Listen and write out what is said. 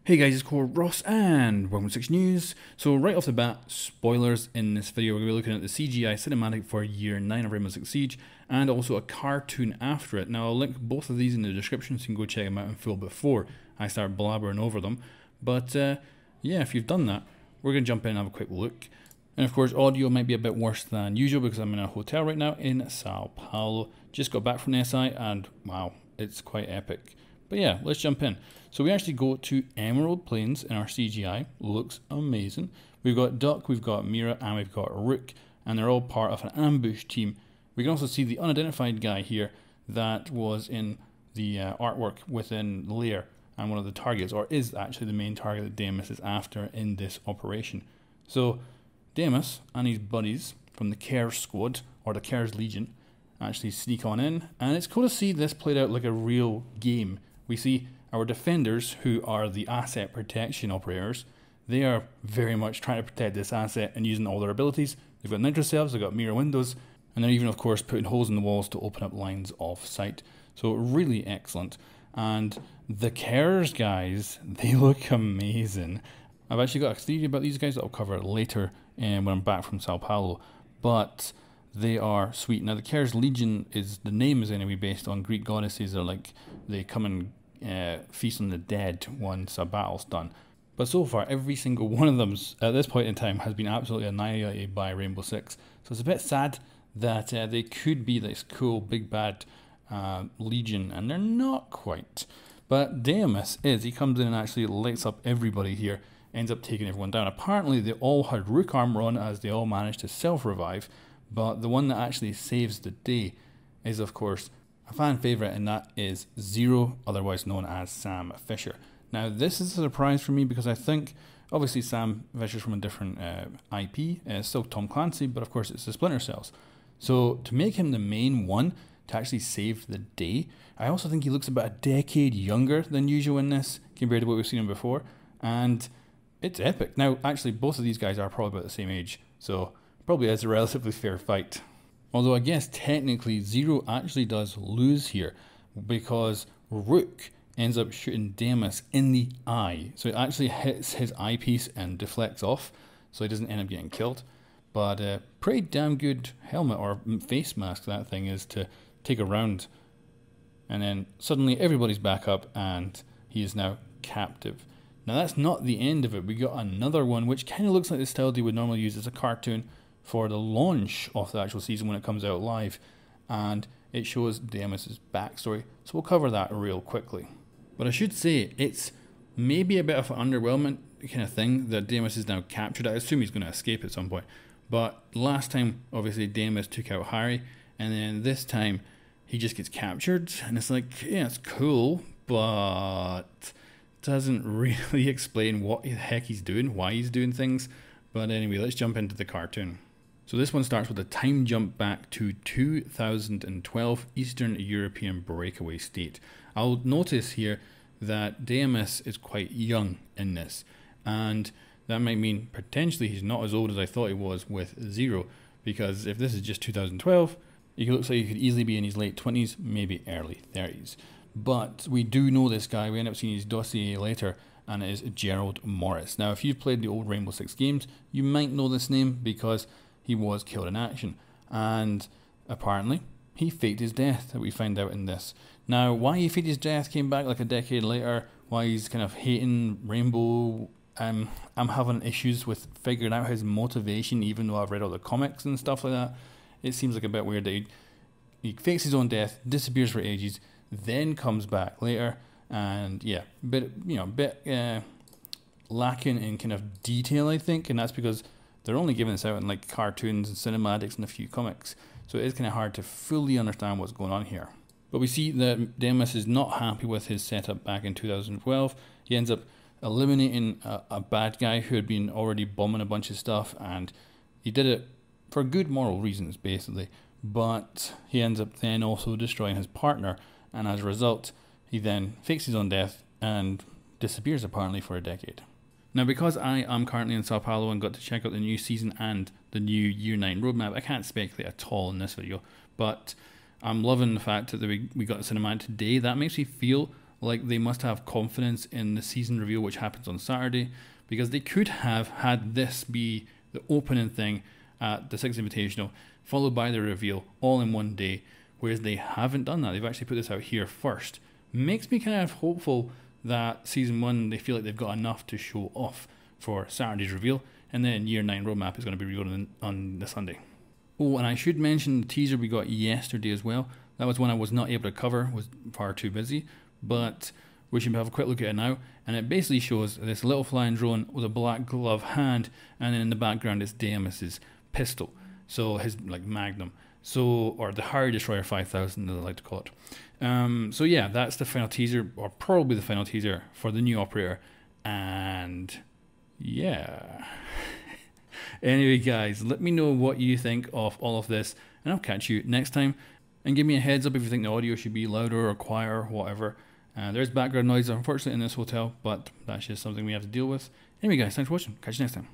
Hey guys, it's Core Ross and welcome to 6 News. So right off the bat, spoilers in this video. We're going to be looking at the CGI cinematic for Year 9 of Rainbow Six Siege and also a cartoon after it. Now I'll link both of these in the description so you can go check them out in full before I start blabbering over them. But yeah, if you've done that, we're going to jump in and have a quick look. And of course audio might be a bit worse than usual because I'm in a hotel right now in Sao Paulo. Just got back from the SI and wow, it's quite epic. But yeah, let's jump in. So we actually go to Emerald Plains in our CGI. Looks amazing. We've got Duck, we've got Mira, and we've got Rook, and they're all part of an ambush team. We can also see the unidentified guy here that was in the artwork within Lair and one of the targets, or is actually the main target that Damus is after in this operation. So Damus and his buddies from the Cares Squad, or the Cares Legion, actually sneak on in, and it's cool to see this played out like a real game. We see our defenders, who are the asset protection operators. They are very much trying to protect this asset and using all their abilities. They've got nitro cells, they've got mirror windows, and they're even of course putting holes in the walls to open up lines of sight. So really excellent. And the Cares guys, they look amazing. I've actually got a theory about these guys that I'll cover later when I'm back from Sao Paulo, but they are sweet. Now the Cares Legion is, the name is anyway based on Greek goddesses. They're like, they come and feast on the dead once a battle's done. But so far, every single one of them at this point in time has been absolutely annihilated by Rainbow Six. So it's a bit sad that they could be this cool big bad Legion, and they're not quite. But Damus is, he comes in and actually lights up everybody here, ends up taking everyone down. Apparently they all had Rook armor on as they all managed to self-revive. But the one that actually saves the day is, of course, a fan favourite, and that is Zero, otherwise known as Sam Fisher. Now, this is a surprise for me because I think, obviously, Sam Fisher's from a different IP. It's still Tom Clancy, but of course, it's the Splinter Cells. So, to make him the main one to actually save the day, I also think he looks about a decade younger than usual in this compared to what we've seen him before. And it's epic. Now, actually, both of these guys are probably about the same age. So, probably is a relatively fair fight. Although I guess technically Zero actually does lose here because Rook ends up shooting Damus in the eye. So it actually hits his eyepiece and deflects off, so he doesn't end up getting killed. But pretty damn good helmet or face mask that thing is to take a round. And then suddenly everybody's back up and he is now captive. Now that's not the end of it. We got another one which kind of looks like the style they would normally use as a cartoon for the launch of the actual season when it comes out live, and it shows Damus's backstory, so we'll cover that real quickly. But I should say, it's maybe a bit of an underwhelming kind of thing that Damus is now captured. I assume he's going to escape at some point, but last time obviously Damus took out Harry, and then this time he just gets captured, and it's like, yeah, it's cool, but doesn't really explain what the heck he's doing, why he's doing things. But anyway, let's jump into the cartoon. So this one starts with a time jump back to 2012 Eastern European breakaway state. I'll notice here that Damus is quite young in this, and that might mean potentially he's not as old as I thought he was with Zero, because if this is just 2012, he looks like he could easily be in his late 20s, maybe early 30s. But we do know this guy, we end up seeing his dossier later, and it is Gerald Morris. Now if you've played the old Rainbow Six games, you might know this name because he was killed in action, and apparently he faked his death, that we find out in this. Now why he faked his death came back like a decade later, why he's kind of hating Rainbow, I'm having issues with figuring out his motivation, even though I've read all the comics and stuff like that. It seems like a bit weird that he fakes his own death, disappears for ages, then comes back later, and yeah, bit lacking in kind of detail, I think, and that's because they're only giving this out in like cartoons and cinematics and a few comics, so it is kind of hard to fully understand what's going on here. But we see that Damus is not happy with his setup back in 2012. He ends up eliminating a bad guy who had been already bombing a bunch of stuff, and he did it for good moral reasons basically, but he ends up then also destroying his partner, and as a result he then fakes his own death and disappears apparently for a decade. Now because I am currently in Sao Paulo and got to check out the new season and the new Year 9 roadmap, I can't speculate at all in this video, but I'm loving the fact that we got a cinematic today. That makes me feel like they must have confidence in the season reveal, which happens on Saturday, because they could have had this be the opening thing at the 6th Invitational, followed by the reveal all in one day, whereas they haven't done that. They've actually put this out here first. Makes me kind of hopeful that season 1, they feel like they've got enough to show off for Saturday's reveal, and then Year 9 roadmap is going to be revealed on the Sunday. Oh, and I should mention the teaser we got yesterday as well. That was one I was not able to cover, was far too busy, but we should have a quick look at it now. And it basically shows this little flying drone with a black glove hand, and then in the background it's Deimos's pistol, so his like Magnum, or the Harrier Destroyer 5000 as I like to call it. So yeah, that's the final teaser, or probably the final teaser for the new operator, and yeah. Anyway guys, let me know what you think of all of this, and I'll catch you next time. And give me a heads up if you think the audio should be louder or quieter or whatever. There's background noise unfortunately in this hotel, but that's just something we have to deal with. Anyway guys, thanks for watching. Catch you next time.